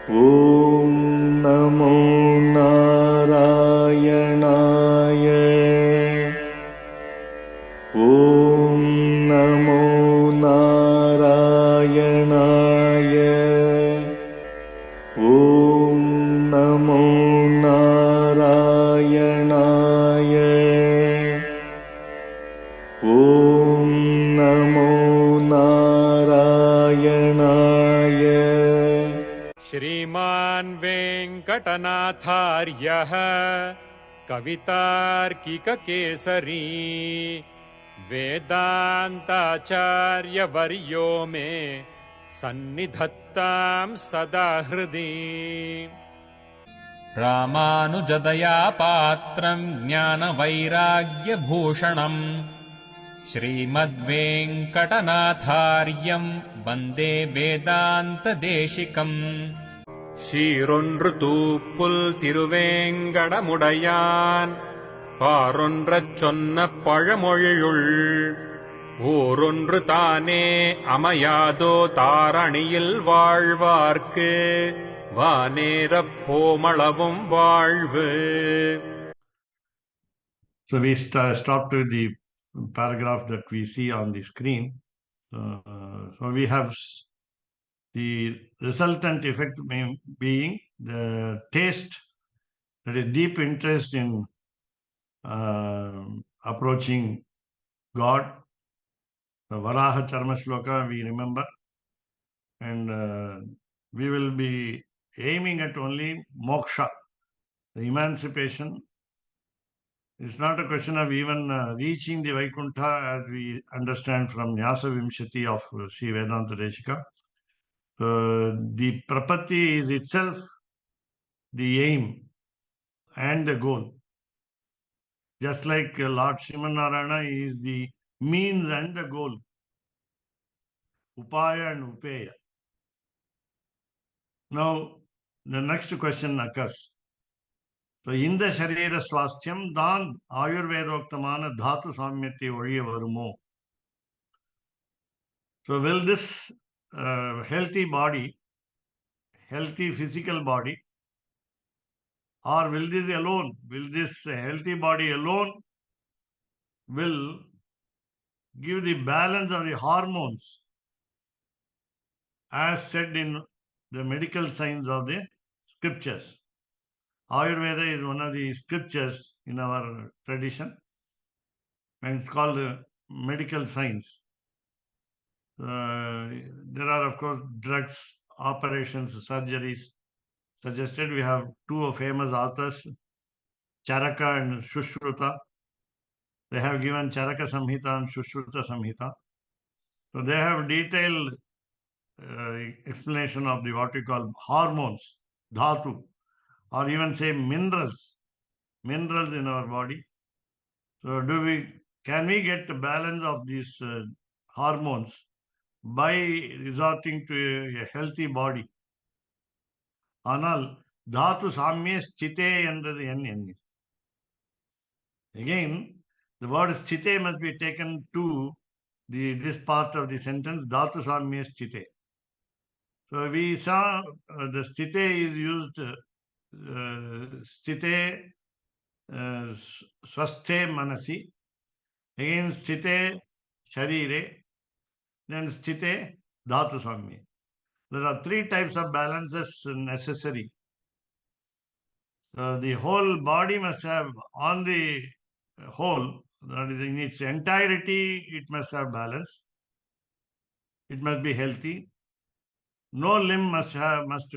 Om Namo Narayanaaya. Om Namo Narayanaaya. Om Namo Narayanaaya. Om Namo Narayanaaya. श्रीमान् वेङ्कटनाथार्यः कवितार्किककेसरी वेदान्ताचार्यवर्यो मे सन्निधत्तां सदा हृदि। रामानुजदया पात्रम् ज्ञानवैराग्यभूषणम् श्रीमद्वेङ्कटनाथार्यम् वन्दे वेदान्तदेशिकम्। சீரொன்று தூப்புல் திருவேங்கடமுடையான் பாரொன்றச் சொன்ன பழமொழியுள் ஊரொன்று தானே அமையாதோ தாரணியில் வாழ்வார்க்கு வானேரப் போமளவும் வாழ்வு. So we stop to the paragraph that we see on the screen. So we have the resultant effect being the taste, that is deep interest in approaching God. The Varaha Charma Shloka we remember, and we will be aiming at only moksha, the emancipation. It's not a question of even reaching the Vaikuntha as we understand from Nyasa Vimshati of Sri Vedanta Deshika. The prapatti is itself the aim and the goal. Just like Lord Srimanarayana is the means and the goal. Upaya and Upeya. Now, the next question occurs. So, in the Sharira Swasthyam, Dan Ayurvedoktamana Dhatu Samyati Valiya Varumo. So, will this healthy body, healthy physical body, or will this healthy body alone will give the balance of the hormones as said in the medical science of the scriptures? Ayurveda is one of the scriptures in our tradition, and it's called medical science. There are, of course, drugs, operations, surgeries suggested. We have two famous authors, Charaka and Shushruta. They have given Charaka Samhita and Shushruta Samhita. So they have detailed explanation of the what we call hormones, dhatu, or even say minerals in our body. So can we get the balance of these hormones by resorting to a healthy body? Anal dhatu samye sthite endrathu ennu. Again, the word sthite must be taken to this part of the sentence, dhatu samye sthite. So we saw the sthite is used, sthite swasthe manasi, again sthite sharire, then sthite dhatu samye. There are three types of balances necessary. The whole body must have, on the whole, that is in its entirety, it must have balance. It must be healthy. No limb must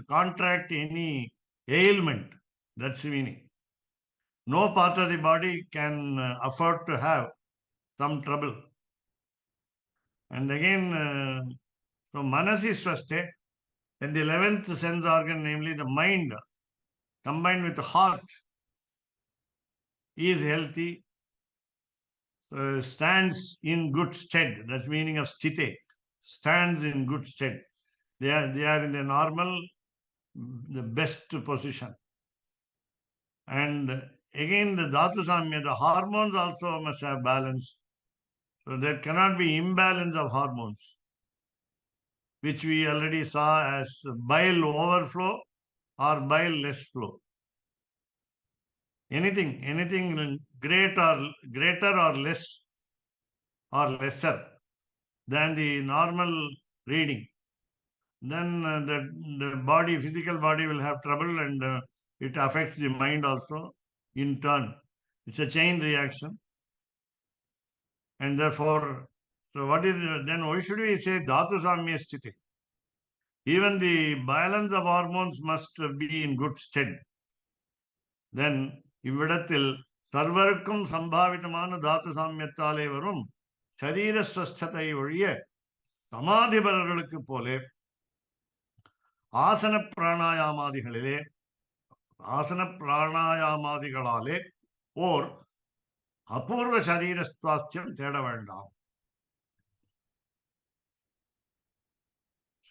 contract any ailment. That's the meaning. No part of the body can afford to have some trouble. And again, so manasi swasthe, and the 11th sense organ, namely the mind, combined with the heart, is healthy, stands in good stead. That's the meaning of sthite, stands in good stead. They are in the normal, the best position. And again, the dhatu samya, the hormones also must have balance. So there cannot be imbalance of hormones, which we already saw as bile overflow or bile less flow. Anything greater or less or lesser than the normal reading, then the physical body will have trouble, and it affects the mind also in turn. It's a chain reaction. And therefore, so what is, then why should we say dhatu samya sthiti? Even the balance of hormones must be in good stead. Then இவ்விடத்தில் சர்வருக்கும் சம்பாவிதமான தாத்து சாமியத்தாலே வரும் சரீர ஸ்வஸ்தத்தை ஒழிய சமாதிபரர்களுக்கு போலே ஆசன பிராணாயாமாதிகளாலே ஓர் அபூர்வ சரீர சுவாஸ்தியம் தேட வேண்டாம்.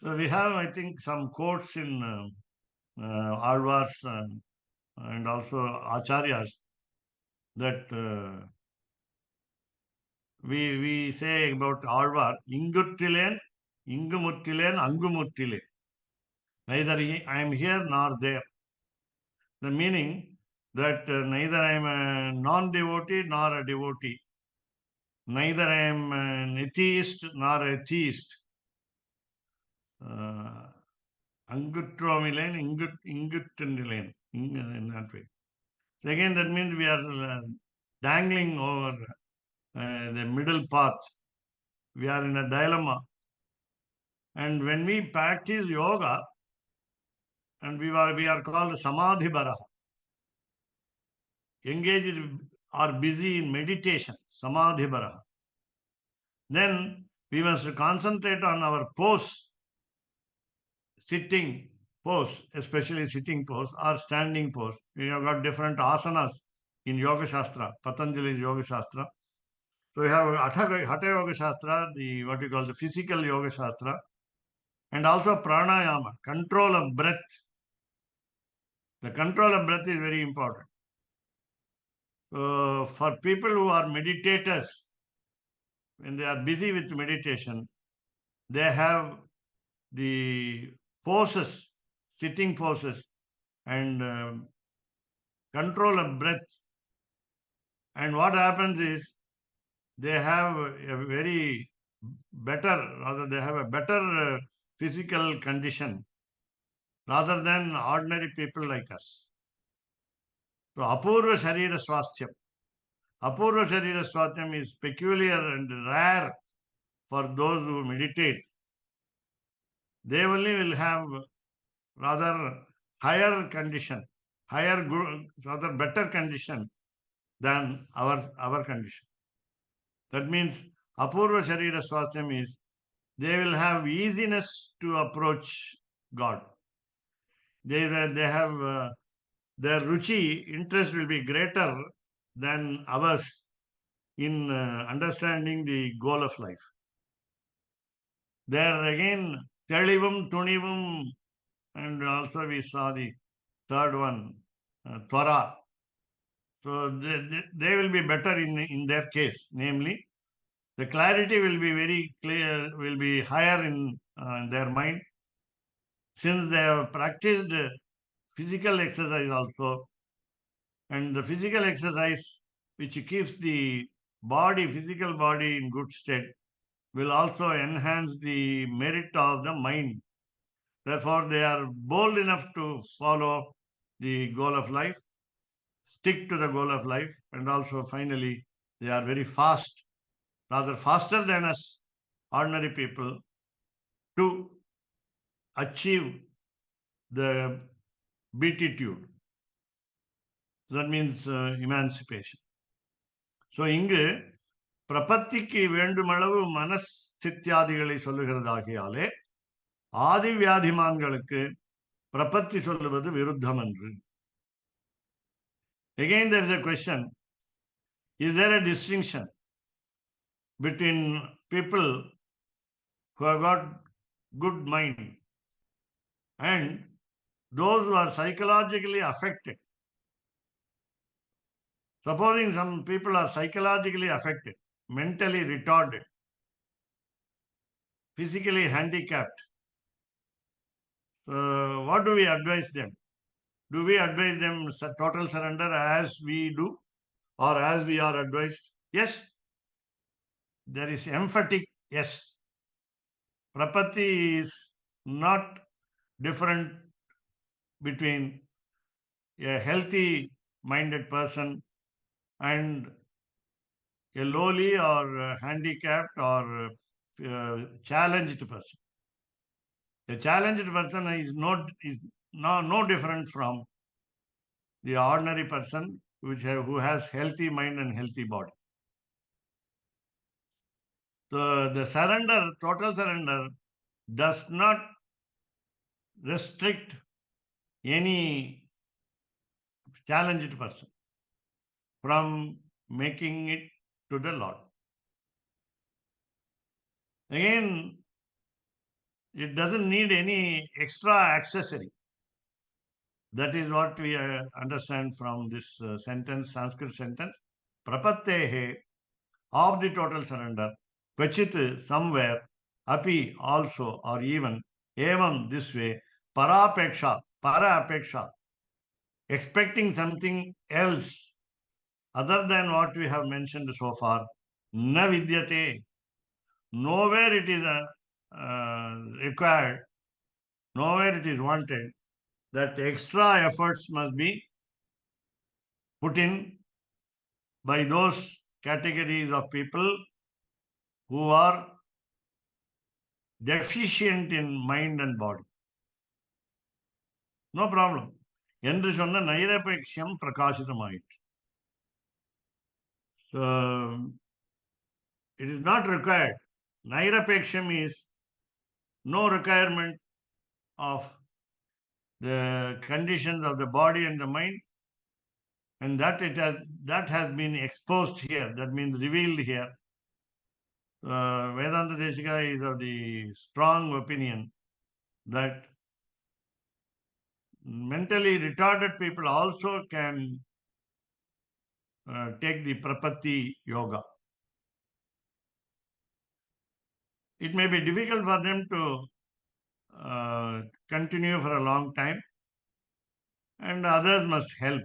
So we have, I think, some quotes in Alvars and also Acharyas that we say about Alvar, Inguttilen, Ingumuttilen, Angumuttilen. Neither I am here nor there. The meaning that neither I am a non-devotee nor a devotee. Neither I am an atheist nor a theist. Anguttromilen, Inguttilen, in that way. So again, that means we are dangling over the middle path. We are in a dilemma. And when we practice yoga, and we are called samadhibara, engaged or busy in meditation, samadhibara, then we must concentrate on our pose, sitting pose, especially sitting pose or standing pose. We have got different asanas in Yoga Shastra, Patanjali's Yoga Shastra. So we have Hatha Yoga Shastra, what you call the physical Yoga Shastra, and also pranayama, control of breath. The control of breath is very important. For people who are meditators, when they are busy with meditation, they have the poses, sitting poses, and control of breath. And what happens is they have a better physical condition rather than ordinary people like us. So Apurva Sharira Swasthyam. Apurva Sharira Swasthyam is peculiar and rare for those who meditate. They only will have rather higher condition, rather better condition than our condition. That means Apurva Sharira Swasthyam is they will have easiness to approach God. They have their ruchi, interest will be greater than ours in understanding the goal of life. There again, Telivum, Tunivum, and also we saw the third one, Twara. So they will be better in their case. Namely, the clarity will be very clear, will be higher in their mind. Since they have practiced physical exercise also, and the physical exercise which keeps the physical body in good state, will also enhance the merit of the mind. Therefore, they are bold enough to follow the goal of life, stick to the goal of life, and also finally, they are very fast, rather faster than us, ordinary people, to achieve the beatitude. That means emancipation. So, இங்கு பிரபத்திக்கு வேண்டுமளவு மனஸ்தித்யாதிகளை சொல்லுகிறதாகியாலே ஆதி வியாதிமான்களுக்கு பிரபத்தி சொல்லுவது விருத்தம் என்று. Again, there is a question: is there a distinction between people who have got good mind and those who are psychologically affected? Supposing some people are psychologically affected, mentally retarded, physically handicapped, what do we advise them? Do we advise them total surrender as we do or as we are advised? Yes. There is emphatic yes. Prapatti is not different between a healthy minded person and a lowly or handicapped or challenged person. A challenged person is no different from the ordinary person who has healthy mind and healthy body. So the surrender, total surrender, does not restrict any challenged person from making it to the Lord. Again, it doesn't need any extra accessory. That is what we understand from this sentence, Sanskrit sentence. Prapattehe, of the total surrender, kvachit, somewhere, api, also, or even, evam, this way, parapeksha, expecting something else other than what we have mentioned so far, na vidyate, nowhere it is required, nowhere it is wanted, that extra efforts must be put in by those categories of people who are deficient in mind and body. No problem. என்று சொன்ன நைரபேக்ஷம் பிரகாசிதமாயிற்று. So it is not required. Nairapeksham is no requirement of the conditions of the body and the mind, and that has been exposed here. That means revealed here. Vedanta Deshika is of the strong opinion that mentally retarded people also can take the Prapatti Yoga. It may be difficult for them to continue for a long time, and others must help.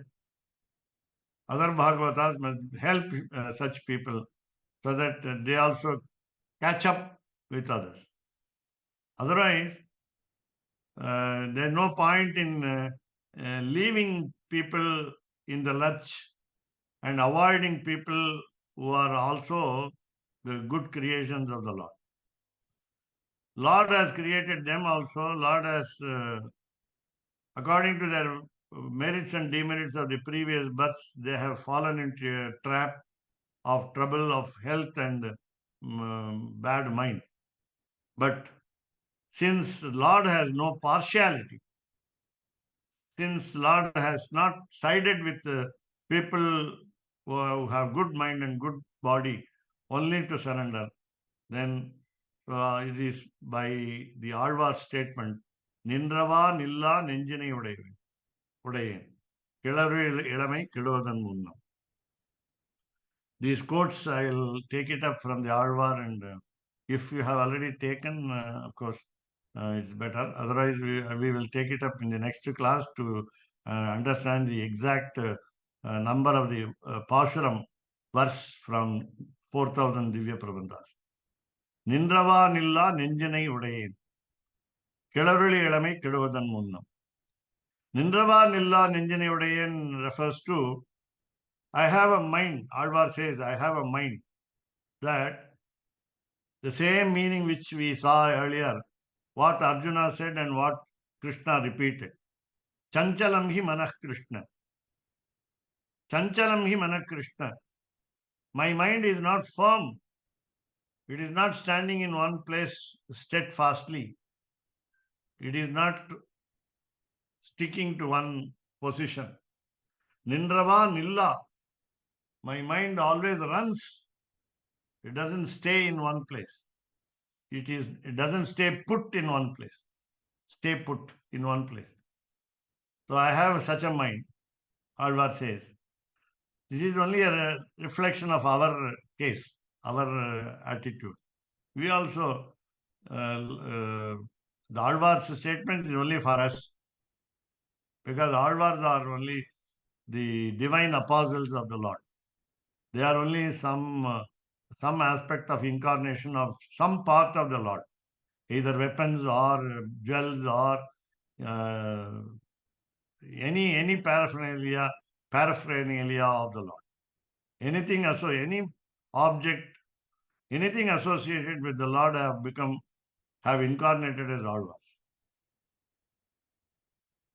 Other Bhagavatas must help such people so that they also catch up with others. Otherwise, there's no point in leaving people in the lurch and avoiding people who are also the good creations of the Lord. Lord has created them also. Lord has, according to their merits and demerits of the previous births, they have fallen into a trap of trouble of health and bad mind. But since Lord has no partiality, since Lord has not sided with people who have good mind and good body only to surrender, then it is by the Alvar statement, Nindrava Nilla Nenjinai Udayen, Kilaru Ilamai Kilodan Munnam. These quotes, I will take it up from the Alvar, and if you have already taken, of course, it's better. Otherwise, we will take it up in the next class to understand the exact number of the Pashuram verse from 4000 Divya Prabandhas. Nindrava Nilla Nenjanai Udayen. Kilaruli Elamai Kiduvadan Munnam. Nindrava Nilla Nenjanai Udayen refers to, I have a mind. Alvar says, I have a mind. That the same meaning which we saw earlier, what Arjuna said and what Krishna repeated. Chanchalam hi manah Krishna. Chanchalam hi manah Krishna. My mind is not firm. It is not standing in one place steadfastly. It is not sticking to one position. Nindrava Nilla. My mind always runs. It doesn't stay in one place. It doesn't stay put in one place. Stay put in one place. So I have such a mind, Alvar says. This is only a reflection of our case, our attitude. We also, the Alvar's statement is only for us. because Alvars are only the divine apostles of the Lord. They are only some aspect of incarnation of some part of the Lord, either weapons or jewels or uh, any paraphernalia of the Lord. Anything any object, anything associated with the Lord have incarnated as Alvars.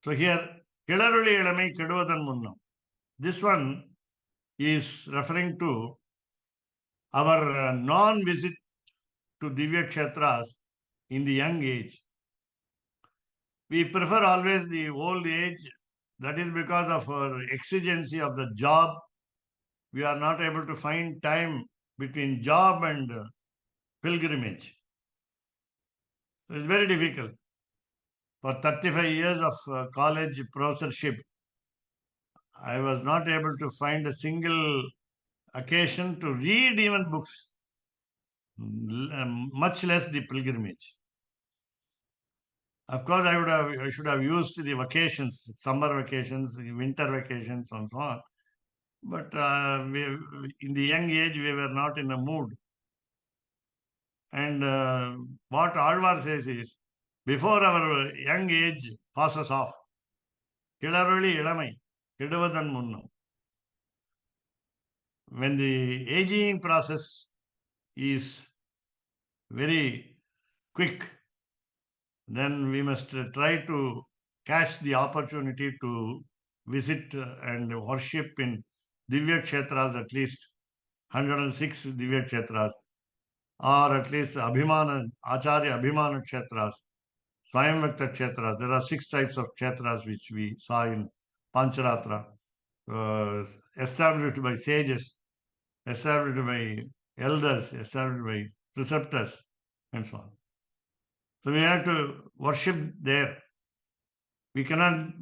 So here, Kilaruli Elamai Keduvadan Munnam. This one is referring to our non-visit to Divya Kshetras in the young age. We prefer always the old age. That is because of our exigency of the job. We are not able to find time between job and pilgrimage. It's very difficult. For 35 years of college professorship, I was not able to find a single occasion to read even books, much less the pilgrimage. Of course, I should have used the vacations, summer vacations, winter vacations, and so on. But in the young age, we were not in a mood. And what Alvar says is, before our young age passes off, Kilaroli Ilamai, Keduvadan Munnam. When the aging process is very quick, then we must try to catch the opportunity to visit and worship in Divya Kshetras, at least 106 Divya Kshetras, or at least Acharya Abhimana Kshetras, Swayamvakta Kshetras. There are 6 types of Kshetras which we saw in Pancharatra, established by sages, established by elders, established by preceptors, and so on. So we have to worship there. We cannot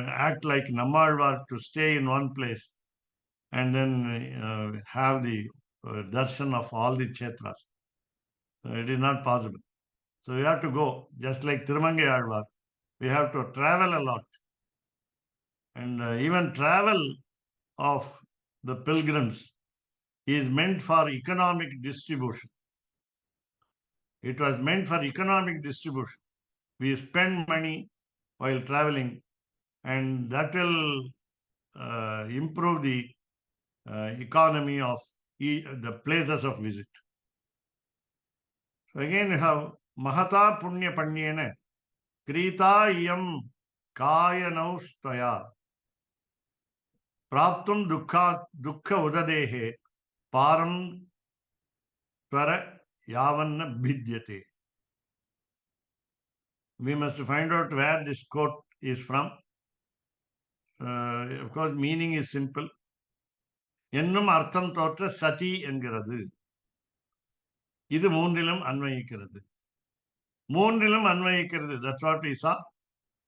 act like Nammalvar to stay in one place and then have the darshan of all the kshetras. It is not possible. So we have to go, just like Tirumangai Alvar. We have to travel a lot. And even travel of the pilgrims is meant for economic distribution. It was meant for economic distribution. We spend money while traveling, and that will improve the economy of the places of visit. So again, you have Mahata Punya Panyena Krita Iyam Kayanau Staya Praptum Dukha Udadehe Param Twara Yavanna Bhidyate. We must find out where this quote is from. Of course, meaning is simple. என்னும் அர்த்தம் தோற்ற சதி என்கிறது. இது மூன்றிலும் அன்வயிக்கிறது. மூன்றிலும் அன்வயிக்கிறது. That's what we saw.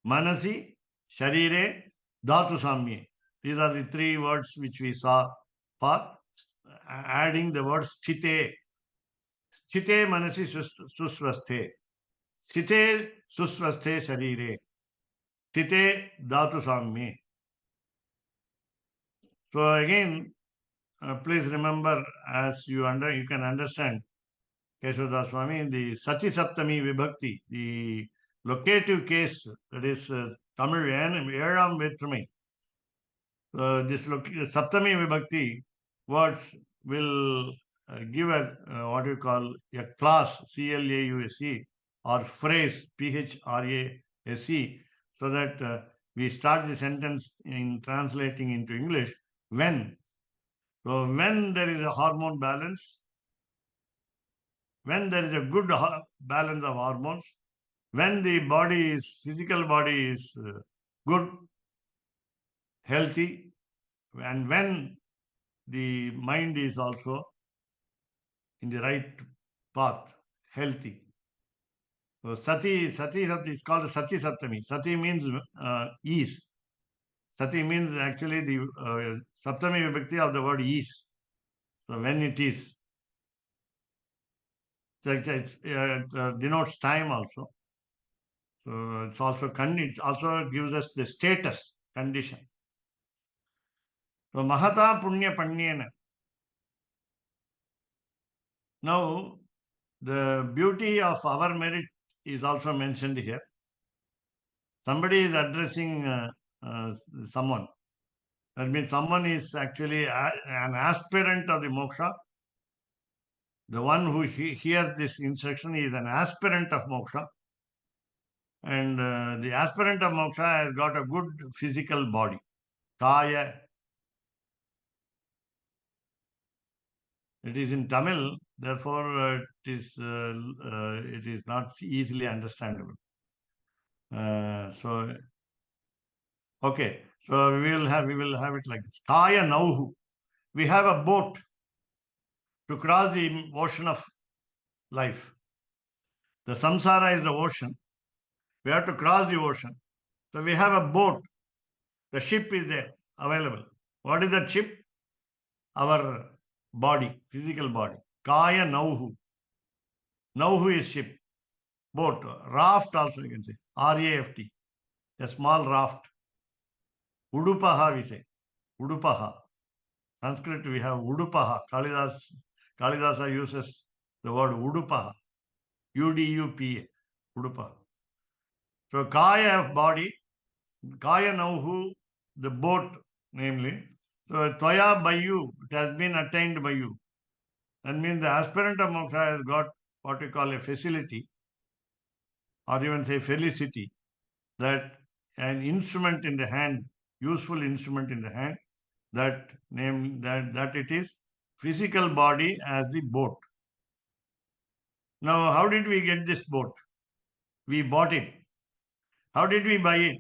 Manasi, Sharire, Dhatu Samye. These are the 3 words which we saw for adding the word Sthite. Sthite Manasi Susvasthe. Sthite Susvasthe Sharire. Sthite Dhatu Samye. So again, please remember, as you can understand, Keshavdas Swami, the Sati Saptami Vibhakti, the locative case, that is Tamil Elam Vetrumai. This Saptami Vibhakti words will give what you call a clause, CLAUSE, or phrase, PHRASE, so that we start the sentence in translating into English, when. So when there is a hormone balance, when there is a good balance of hormones, when the physical body is good, healthy, and when the mind is also in the right path, healthy. So Sati is called Sati Saptami. Sati means ease. Sati means actually the Saptami Vibhakti of the word ease. So when it is. So it denotes time also. So it also gives us the status, condition. So Mahata Punya Panyena. Now, the beauty of our merit is also mentioned here. Somebody is addressing someone. That means someone is actually an aspirant of the moksha. The one who hears this instruction is an aspirant of moksha. And the aspirant of moksha has got a good physical body. Kaya. It is in Tamil, therefore it is not easily understandable. Okay, so we will have it like this. Kaya nauhu. We have a boat to cross the ocean of life. The samsara is the ocean. We have to cross the ocean. So we have a boat. The ship is there, available. What is that ship? Our body, physical body. Kaya nauhu. Nauhu is ship. Boat. Raft also you can say. R-A-F-T. A small raft. Udupaha we say. Udupaha. Sanskrit we have Udupaha. Kalidasa uses the word Udupaha. U-D-U-P-A. Udupaha. So Kaya of body, Kaya Nauhu, the boat, namely. So Toya by you, it has been attained by you. That means the aspirant of moksha has got what we call a facility, or even say felicity, that an instrument in the hand, useful instrument in the hand, that it is physical body as the boat. Now, how did we get this boat? We bought it. How did we buy it?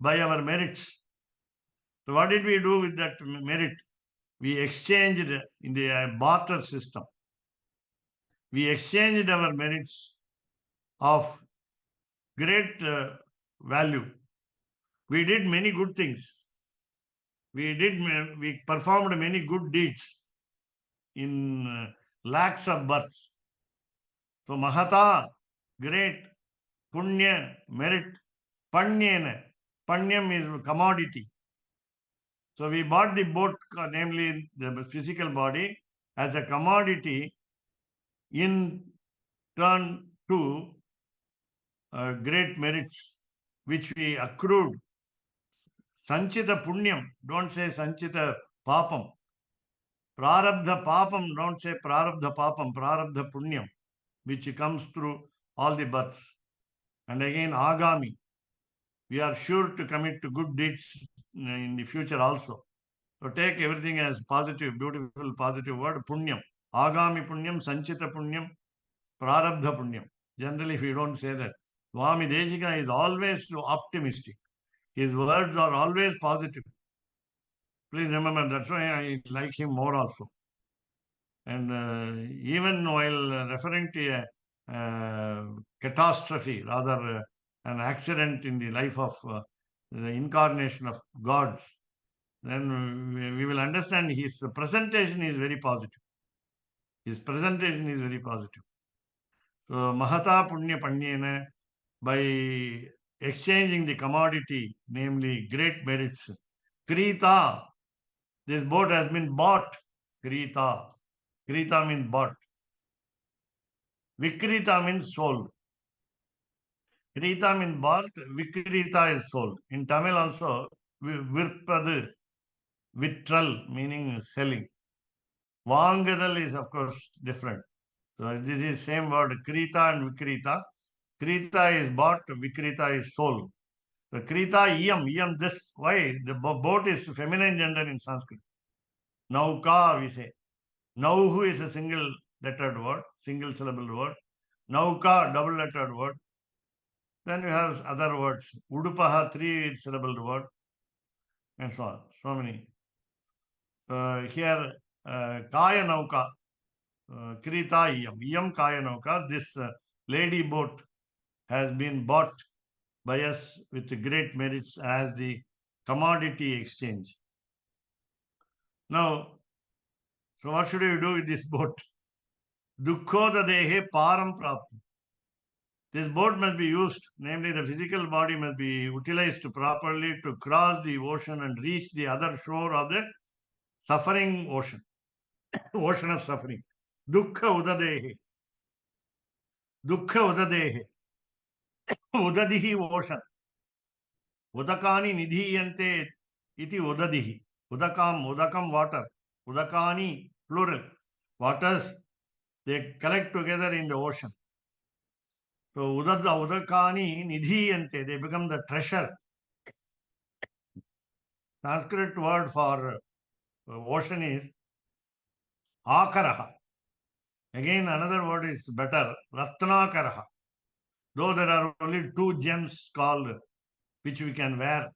By our merits. So what did we do with that merit? We exchanged in the barter system. We exchanged our merits of great value. We did many good things. We performed many good deeds in lakhs of births. So Mahata, great, Punya, merit, Panyena. Panyam is commodity. So we bought the boat, namely the physical body, as a commodity in turn to great merits which we accrued. Sanchita punyam, don't say sanchita papam. Prarabdha papam, don't say prarabdha papam, prarabdha punyam, which comes through all the births. And again, agami. We are sure to commit to good deeds in the future also. So take everything as positive, beautiful, positive word, punyam. Agami punyam, sanchita punyam, prarabdha punyam. Generally, if you don't say that, Swami Deshika is always optimistic. His words are always positive. Please remember, that's why I like him more also. And even while referring to a catastrophe, rather an accident in the life of the incarnation of gods, then we will understand his presentation is very positive. His presentation is very positive. So Mahata Punya Panyena, by exchanging the commodity, namely great merits, Krita, this boat has been bought. Krita. Krita means bought. Vikrita means sold. Krita means bought. Vikrita is sold. In Tamil also, Virpadu, Vitral, meaning selling. Vangadal is, of course, different. So this is same word, Krita and Vikrita. Krita is bought, Vikrita is sold. So Krita, Iyam, this. Why? The boat is feminine gender in Sanskrit. Nauka, we say. Nauhu is a single lettered word, single syllable word. Nauka, double lettered word. Then you have other words. Udupaha, three syllable word. And so on. So many. Here, Kaya Nauka, Krita Iyam Kaya Nauka. This lady boat has been bought by us with great merits as the commodity exchange. Now, so what should we do with this boat? Dukkhoda dehe param prapti. This boat must be used, namely the physical body must be utilized properly to cross the ocean and reach the other shore of the suffering ocean, ocean of suffering. Dukkha udadehe. Dukkha udadehe. Udadihi ocean. Udakani nidhiyante iti udadihi. Udakam water. Udakani plural. Waters, they collect together in the ocean. So udakani nidhiyante, they become the treasure. Sanskrit word for ocean is akaraha. Again, another word is better, ratnakaraha. Though there are only two gems called which we can wear,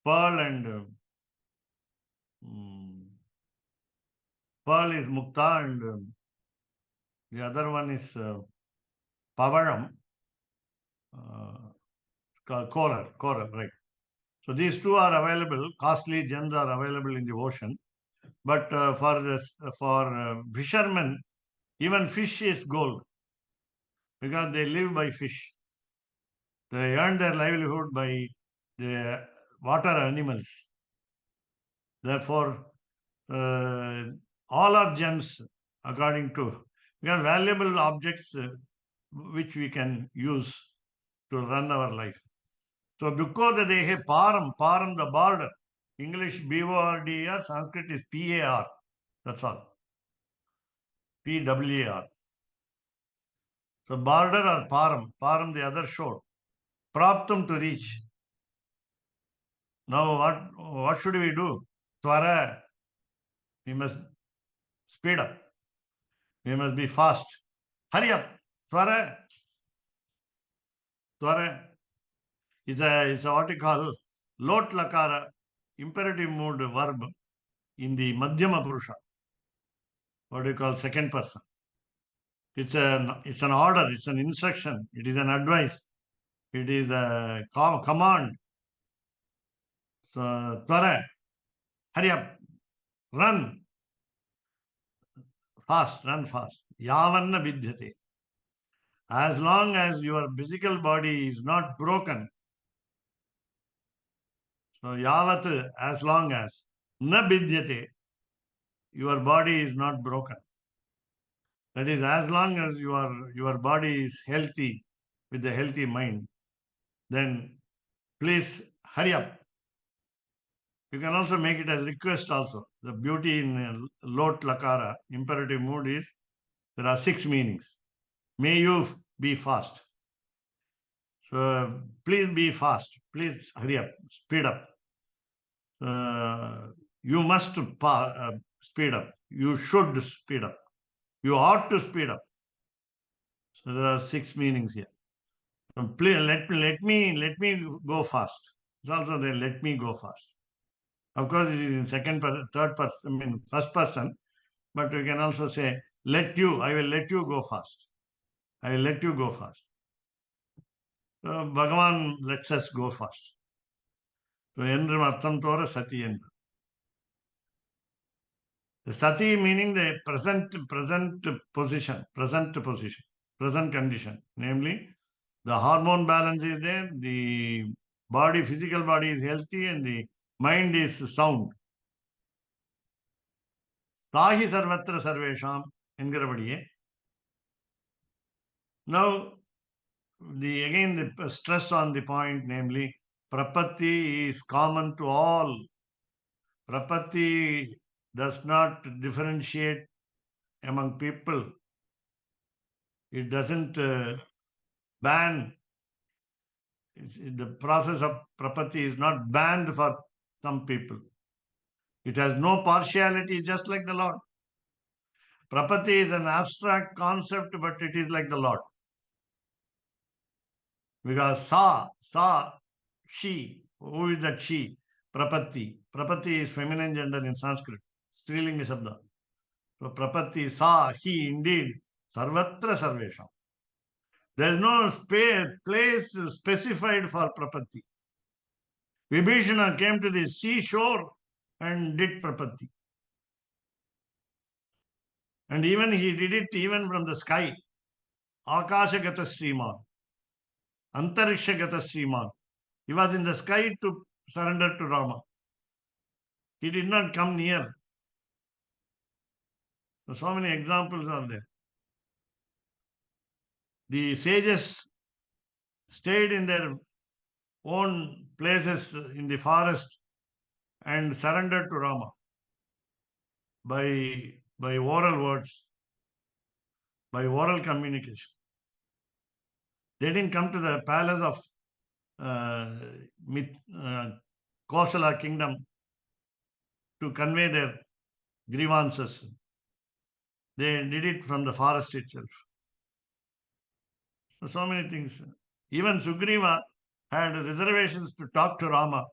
pearl and pearl is mukta and the other one is pavaram, coral, right. So these two are available, costly gems are available in the ocean. But for fishermen, even fish is gold because they live by fish. They earn their livelihood by the water animals. Therefore, all are gems according to, we are valuable objects which we can use to run our life. So Dukkoda Dehe Param the border. English BORDER, Sanskrit is PAR. That's all. PWAR. So border or Param the other shore. Praptum to reach. Now what should we do? Twara, we must speed up. We must be fast. Hurry up. Twara. Is a what you call lot lakara, imperative mood verb in the Madhyama Purusha. What do you call second person? It's an order, it's an instruction, it is an advice, it is a command. So Twara, hurry up, run fast. Yavanna vidyate. As long as your physical body is not broken, so yavat, as long as, na vidyate, your body is not broken. That is, as long as your body is healthy, with a healthy mind, then please hurry up. You can also make it as request also. The beauty in lot lakara, imperative mood is, there are 6 meanings. May you be fast. So please be fast. Please hurry up. Speed up. You must speed up. You should speed up. You ought to speed up. So there are 6 meanings here. So please let me go fast. It's also there. Let me go fast. Of course, it is in third person, first person. But we can also say, I will let you go fast. I will let you go fast. So Bhagavan lets us go fast. So Endrum Artham Tora Sati Endru. The Sati meaning the present position, present condition. Namely, the hormone balance is there, the physical body is healthy, and the mind is sound. Stahi sarvatra sarvesham engarabadiye. Now, the stress on the point, namely, prapatti is common to all. Prapatti does not differentiate among people. It doesn't ban. The process of prapatti is not banned for some people. It has no partiality, just like the Lord. Prapatti is an abstract concept, but it is like the Lord. Because she, who is that she? Prapatti. Prapatti is feminine gender in Sanskrit. Strilinga Shabda. So Prapatti, sa, he, indeed, sarvatra sarvesham. There is no place specified for Prapatti. Vibhishana came to the seashore and did Prapatti. And even he did it even from the sky. Akashagata Sriman. Antarikshagata Sriman. He was in the sky to surrender to Rama. He did not come near. So many examples are there. The sages stayed in their own places in the forest and surrendered to Rama by oral words, by oral communication. They didn't come to the palace of Kosala kingdom to convey their grievances. They did it from the forest itself. So many things. Even Sugriva had reservations to talk to Rama.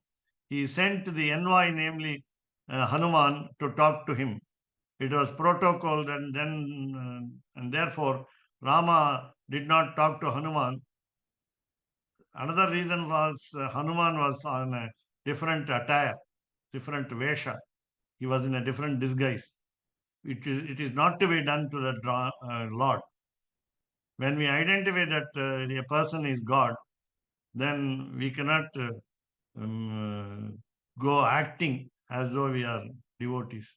He sent the envoy, namely Hanuman, to talk to him. It was protocol, and therefore Rama did not talk to Hanuman. Another reason was Hanuman was on a different attire, different vesha. He was in a different disguise. It is not to be done to the Lord. When we identify that a person is God, then we cannot go acting as though we are devotees.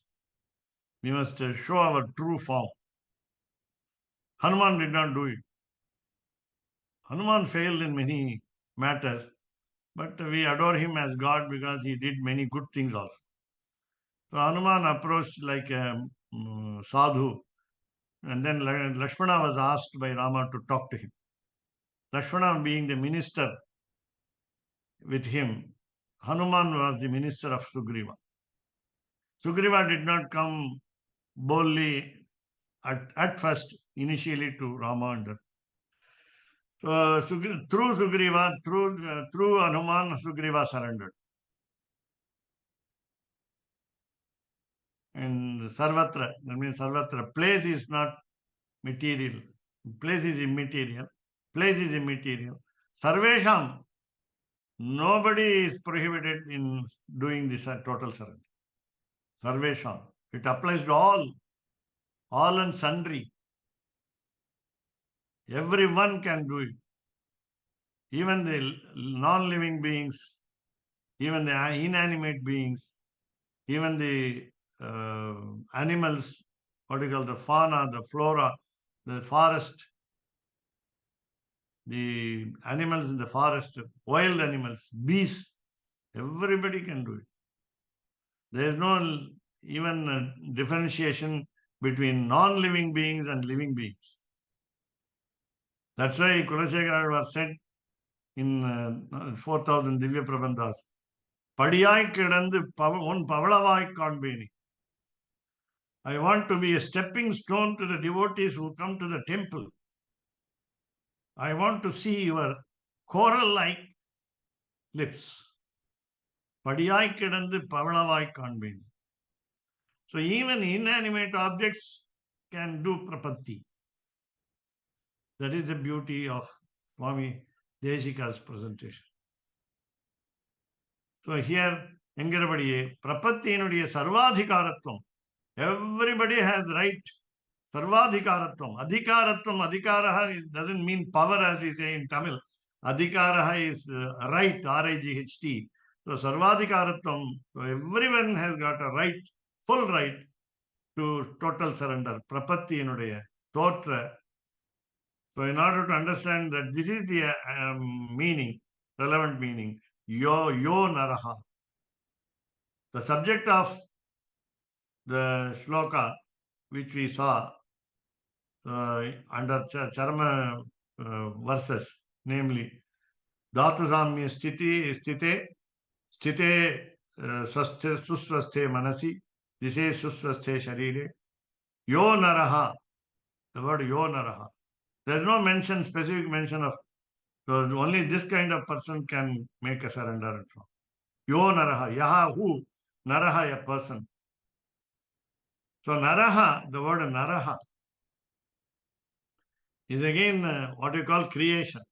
We must show our true form. Hanuman did not do it. Hanuman failed in many matters, but we adore him as God because he did many good things also. So Hanuman approached like a sadhu, and then Lakshmana was asked by Rama to talk to him. Lakshmana being the minister with him, Hanuman was the minister of Sugriva. Sugriva did not come boldly at first, initially to Rama and through Sugriva, through Hanuman, Sugriva surrendered. And Sarvatra, that means Sarvatra, place is not material. Place is immaterial. Place is immaterial. Sarvesham, nobody is prohibited in doing this total surrender. Sarvesham. It applies to all and sundry. Everyone can do it. Even the non-living beings, even the inanimate beings, even the animals, what you call the fauna, the flora, the forest, the animals in the forest, wild animals, bees, everybody can do it. There is no even differentiation between non-living beings and living beings. That's why Kulasekara was said in 4000 Divya Prabandhas, Padiyai kidandu un pavalavai kanbeni. I want to be a stepping stone to the devotees who come to the temple. I want to see your coral-like lips. Padiyai kidandu pavalavai kanbeni. So even inanimate objects can do prapatti. That is the beauty of Swami Deshika's presentation. So here, Engarabadiye, Prapattinudiye Sarvadhikaratvam. Everybody has right. Sarvadhikaratvam. Adhikaratvam, adhikaraha doesn't mean power as we say in Tamil. Adhikaraha is right, R-I-G-H-T. So Sarvadhikaratvam, so everyone has got a right, full right to total surrender. Prapattinudiye, Totra. So in order to understand that this is the meaning, relevant meaning, yo naraha. The subject of the shloka which we saw under Charma verses, namely, Dhatu Samya Sthite Suswasthe Manasi, Dise Suswasthe Sharire, Yo Naraha, the word Yo Naraha. There is no mention, specific mention of, so only this kind of person can make a surrender. Yo Naraha, Yaha, who? Naraha, a person. So Naraha, the word Naraha, is again what you call creation.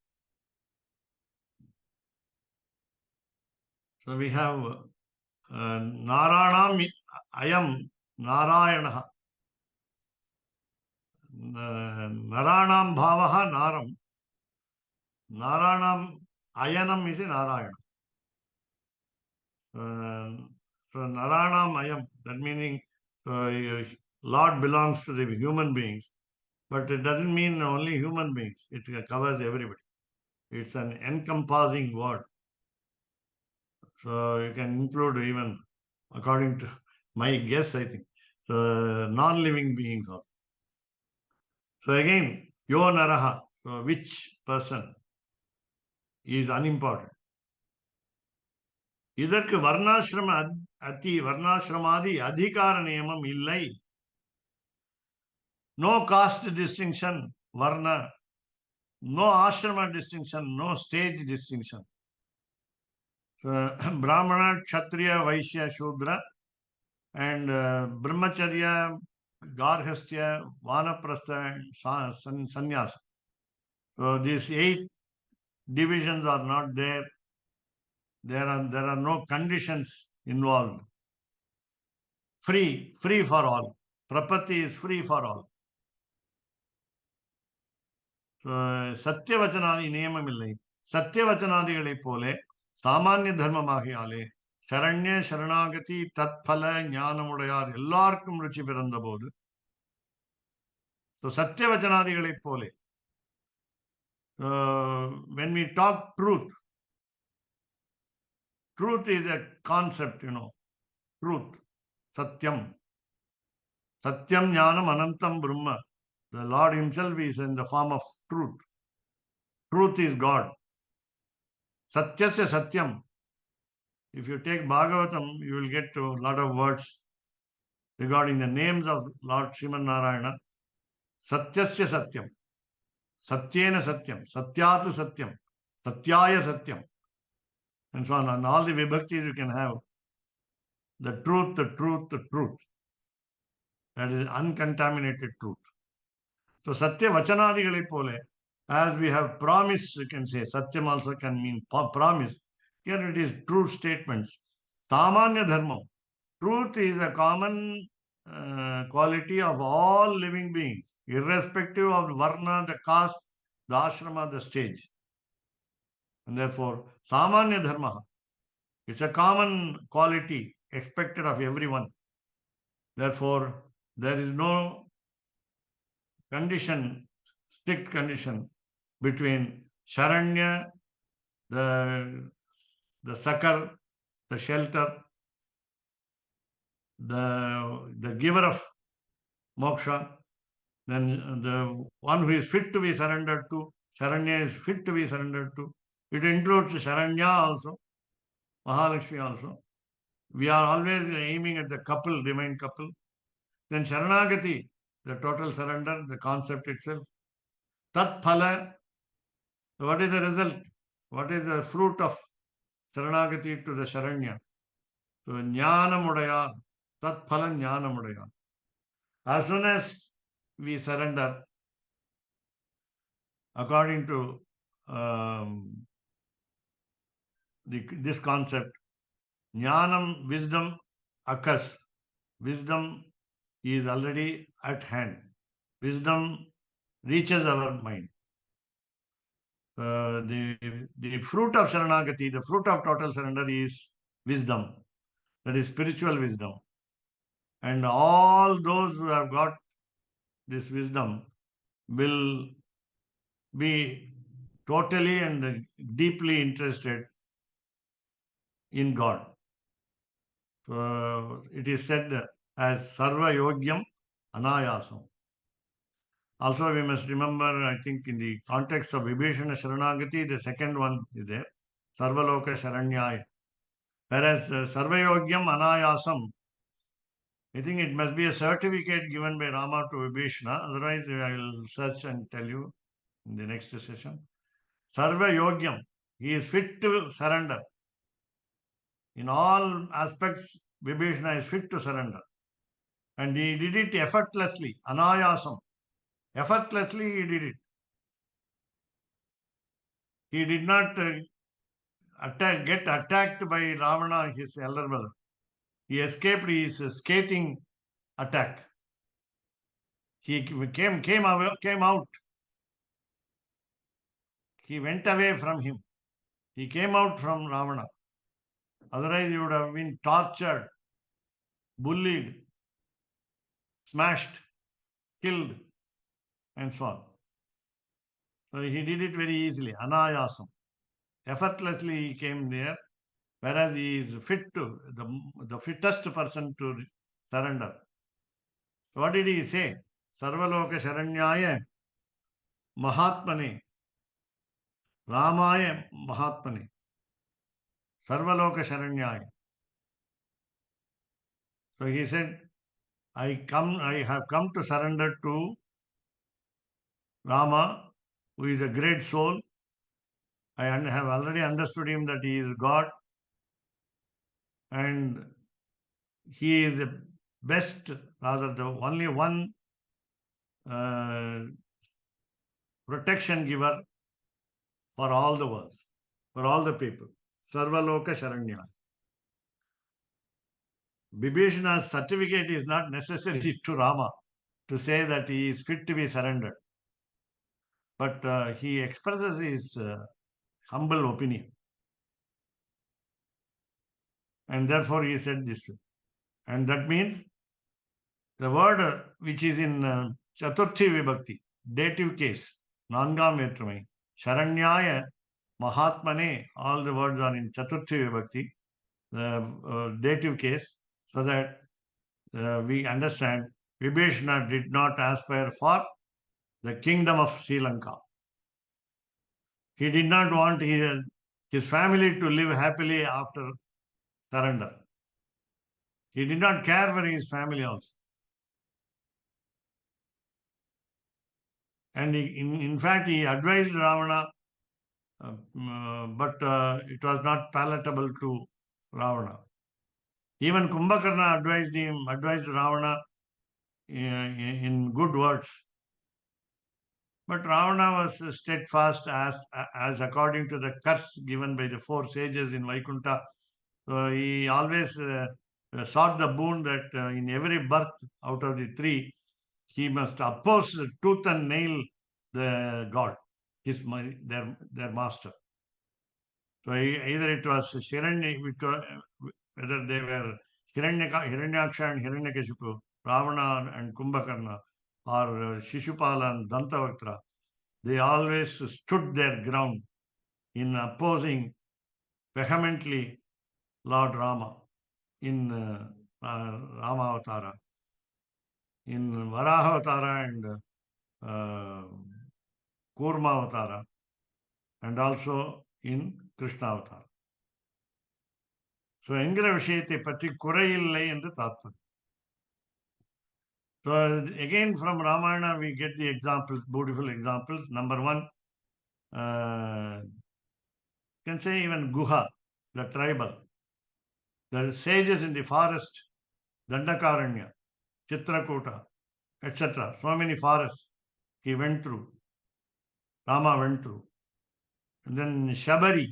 So we have Naranam Ayam Narayana. Naranam Bhavaha Naram. Naranam Ayanam is Narayana. So Naranam Ayam, that meaning Lord belongs to the human beings, but it doesn't mean only human beings. It covers everybody. It's an encompassing word. So you can include even, according to my guess, I think, non-living beings also. So again, Yo Naraha, so which person is unimportant. இதற்கு வர்ணாசிரமாதி அதிகார நியமம் இல்லை. No caste distinction, varna, no ashrama distinction, no stage distinction. So, Brahmana, Kshatriya, Vaishya, Shudra, and Brahmacharya, Garhastya, Vanaprastha, and Sannyasa. So these 8 divisions are not there. There are no conditions involved. Free for all. Prapatti is free for all. சத்தியவச்சனாதி நியமம் இல்லை. சத்தியவச்சனாதிகளைப் போல சாமானிய தர்மமாகியாலே சரண்ய சரணாகதி தத்பல ஞானமுடையார் எல்லாருக்கும் ருச்சி பிறந்த போது சத்தியவச்சனாதிகளைப் போல when we talk truth is a concept, truth, satyam jnanam anantam brahma. The Lord himself is in the form of truth. Truth is God. Satyasya satyam. If you take Bhagavatam, you will get to a lot of words regarding the names of Lord Sriman Narayana. Satyasya satyam. Satyena satyam. Satyatu satyam. Satyaya satyam. And so on. And all the vibhaktis you can have. The truth, the truth, the truth. That is uncontaminated truth. So Satya Vachanadigalai pole, as we have promised, you can say, Satyam also can mean promise. Here it is true statements. Samanya Dharma. Truth is a common quality of all living beings, irrespective of Varna, the caste, the ashrama, the stage. And therefore, Samanya Dharma. It's a common quality expected of everyone. Therefore, there is no condition, strict condition between Sharanya, the succor, the shelter, the giver of moksha, then the one who is fit to be surrendered to. Sharanya is fit to be surrendered to. It includes Sharanya also, Mahalakshmi also. We are always aiming at the couple, divine couple. Then Sharanagati, the total surrender, the concept itself. Tat phala, what is the result? What is the fruit of Sharanagati to the Sharanya? So Jnanamudaya, Tat phala Jnanamudaya. As soon as we surrender, according to this concept, Jnanam, wisdom occurs. Wisdom is already at hand. Wisdom reaches our mind. The fruit of Sharanagati, the fruit of total surrender is wisdom. That is spiritual wisdom. And all those who have got this wisdom will be totally and deeply interested in God. So it is said as Sarva Yogyam Anayasam. Also, we must remember, I think, in the context of Vibhishana Sharanagati, the second one is there, Sarvaloka Sharanyaya. Whereas Sarvayogyam Anayasam, I think it must be a certificate given by Rama to Vibhishana. Otherwise, I will search and tell you in the next session. Sarvayogyam, he is fit to surrender. In all aspects, Vibhishana is fit to surrender. And he did it effortlessly, Anayasam. Effortlessly he did it. He did not get attacked by Ravana, his elder brother. He escaped his skating attack. He came out. he went away from him. He came out from Ravana. Otherwise, he would have been tortured, bullied, smashed, killed, and so on. So he did it very easily, anayasam. Effortlessly he came there, whereas he is the fittest person to surrender. So what did he say? Sarvaloka Sharanyaya Mahatmane, Ramaya Mahatmane, Sarvaloka Sharanyaya. So he said, I have come to surrender to Rama, who is a great soul. I have already understood him that he is God and he is the best, rather the only one protection giver for all the world, for all the people. Sarvaloka Sharanya. Bibhishana's certificate is not necessary to Rama to say that he is fit to be surrendered. But he expresses his humble opinion. And therefore he said this. And that means the word which is in Chaturthi Vibhakti, dative case, Nangam Vetrumai, Sharanyaya, Mahatmane, all the words are in Chaturthi Vibhakti, the dative case, so that we understand Vibhishana did not aspire for the kingdom of Sri Lanka. He did not want his family to live happily after surrender. He did not care for his family also. And in fact, he advised Ravana, but it was not palatable to Ravana. Even Kumbhakarna advised Ravana in good words. But Ravana was steadfast as according to the curse given by the 4 sages in Vaikuntha. So he always sought the boon that in every birth out of the 3, he must oppose tooth and nail the god, their master. So either it was whether they were Hiranyaksha and Hiranyakashipu, Ravana and Kumbhakarna, or Shishupala and Dantavaktra, they always stood their ground in opposing vehemently Lord Rama in Rama Avatara, in Varaha Avatara and Kurma Avatara, and also in Krishna Avatara. So, என்கிற விஷயத்தை பற்றி குறையில்லை என்று தாத்பரியம். So, again from Ramayana we get the examples, beautiful examples. Number 1, you can say even Guha, the tribal. There are sages in the forest, Dandakaranya, Chitrakuta, etc. So many forests he went through. Rama went through. And then Shabari,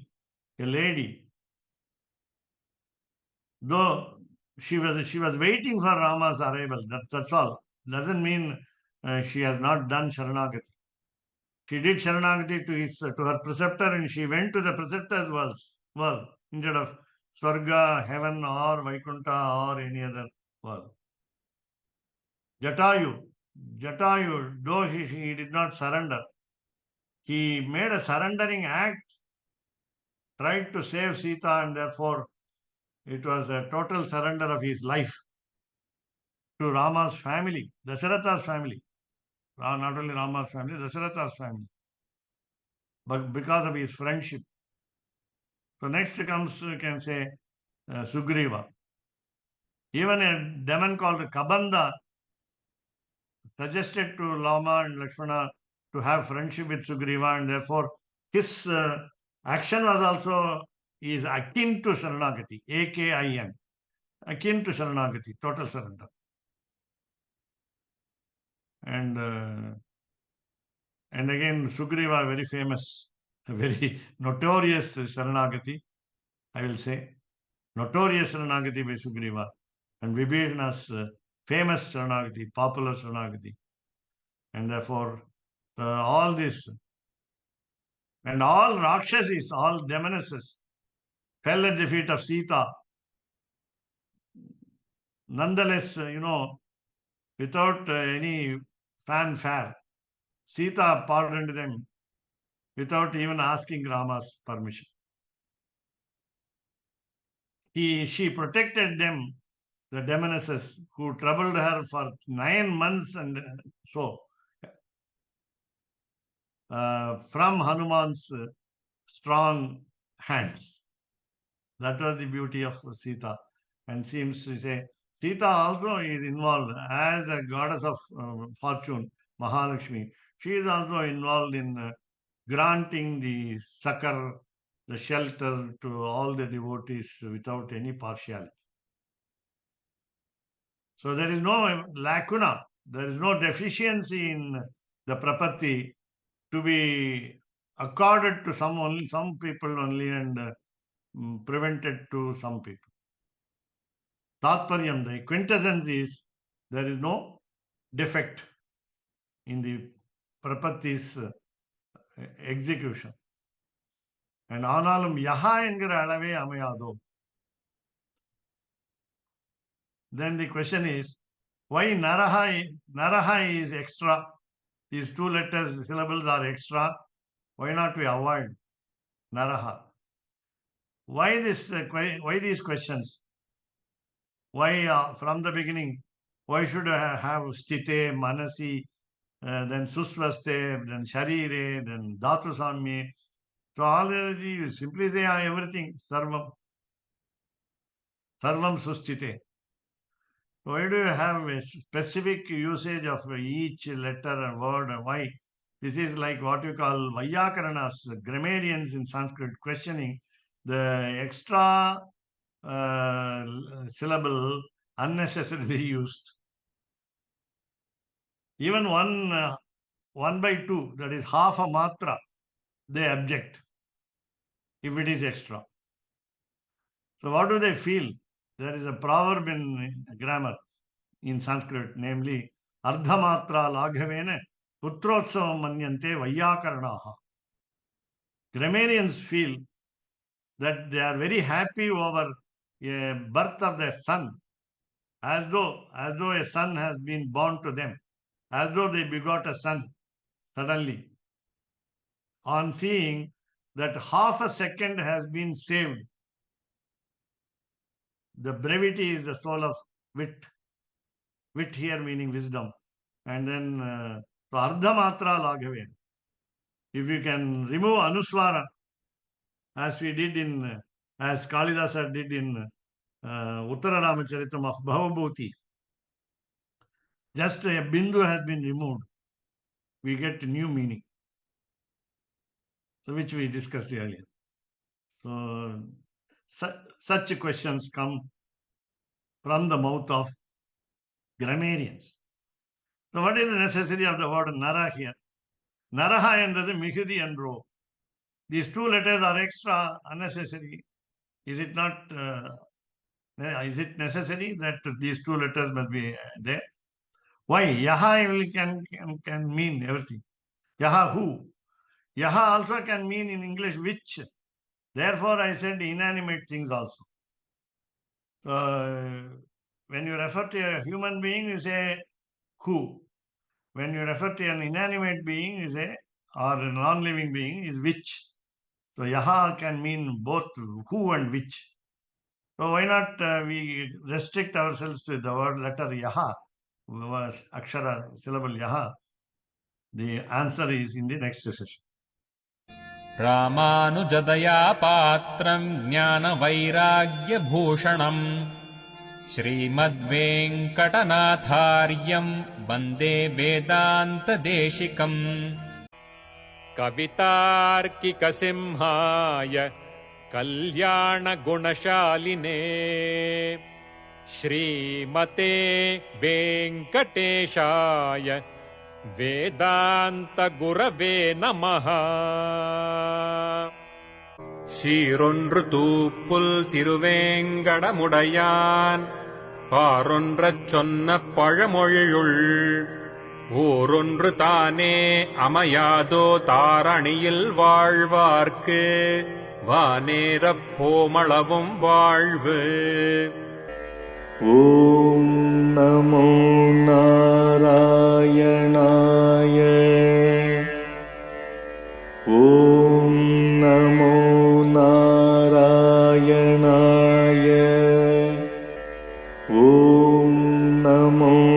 a lady, though she was waiting for Rama's arrival, that's all. Doesn't mean she has not done Sharanagati. She did Sharanagati to her preceptor, and she went to the preceptor's world instead of Swarga, heaven, or Vaikuntha, or any other world. Jatayu, though he did not surrender, he made a surrendering act, tried to save Sita, and therefore it was a total surrender of his life to Rama's family, Dasharatha's family. Not only Rama's family, Dasharatha's family. But because of his friendship. So next comes, you can say, Sugriva. Even a demon called Kabanda suggested to Rama and Lakshmana to have friendship with Sugriva, and therefore his action was also is akin to Sharanagati, AKIN, akin to Sharanagati, total surrender. And again, Sugriva, very famous, very notorious Sharanagati, I will say. Notorious Sharanagati by Sugriva. And Vibhishana's famous Sharanagati, popular Sharanagati. And therefore, all this And all Rakshasis, all demonesses, fell at the feet of Sita. Nonetheless, without any fanfare, Sita pardoned them without even asking Rama's permission. She protected them, the demonesses who troubled her for 9 months and so, from Hanuman's strong hands. That was the beauty of Sita. And seems to say, Sita also is involved as a goddess of fortune, Mahalakshmi. She is also involved in granting the succor, the shelter to all the devotees without any partiality. So there is no lacuna, there is no deficiency in the prapatti to be accorded to some people only and prevented to some people. Tatparyam, the quintessence is there is no defect in the prapatti's execution. And ஆனாலும் யஹா என்கிற அளவே அமையாதோ. Then the question is, why Naraha is extra? These 2 letters, syllables are extra. Why not we avoid Naraha? Why these questions? Why from the beginning? Why should I have Stite, Manasi, then Susvaste, then Sharire, then Dhatu Samye? So already you simply say everything, Sarvam Sustite. Why do you have a specific usage of each letter and word and why? This is like what you call Vaiyakaranas, the grammarians in Sanskrit questioning the extra syllable unnecessarily used. Even 1/2, that is half a matra, they object if it is extra. So what do they feel? There is a proverb in grammar in Sanskrit, namely, Ardhamatra Laghavena Putrotsavam Manyante Vaiyakaranaha. Grammarians feel that they are very happy over a birth of their son, as though a son has been born to them, as though they begot a son suddenly. On seeing that half a second has been saved, the brevity is the soul of wit. Wit here meaning wisdom. And then, so Ardhamatra Laghavena. If you can remove Anuswara, as we did as Kalidasa did in Uttara Ramacharitam of Bhavabhuti, just a bindu has been removed, we get new meaning. So which we discussed earlier. So such questions come from the mouth of grammarians. So what is the necessity of the word Nara here? Naraha endrathu migudi andro. These 2 letters are extra, unnecessary. Is it not? Is it necessary that these 2 letters must be there? Why? Yaha can mean everything. Yaha who? Yaha also can mean in English which. Therefore, I said inanimate things also. When you refer to a human being, you say who. When you refer to an inanimate being, you say, or a non-living being, is which. So Yaha can mean both who and which. So why not we restrict ourselves to the word letter Yaha, Akshara, syllable Yaha. The answer is in the next session. रामानुजदया पात्रम् ज्ञानवैराग्यभूषणम् श्रीमद्वेङ्कटनाथार्यम् वन्दे वेदान्तदेशिकम् कवितार्किकसिंहाय कल्याणगुणशालिने श्रीमते वेङ्कटेशाय वेदान्तगुरवे नमः. சீரொன்று தூப்புல் திருவேங்கடமுடையான் பாரொன்றச் சொன்ன பழமொழியுள் ஊரொன்று தானே அமையாதோ தாரணியில் வாழ்வார்க்கு வானேரப் போமளவும் வாழ்வு. ஓம் நமோ நாராயணாய. ஓம் நமோ நாராயணாய. ஓம் நமோ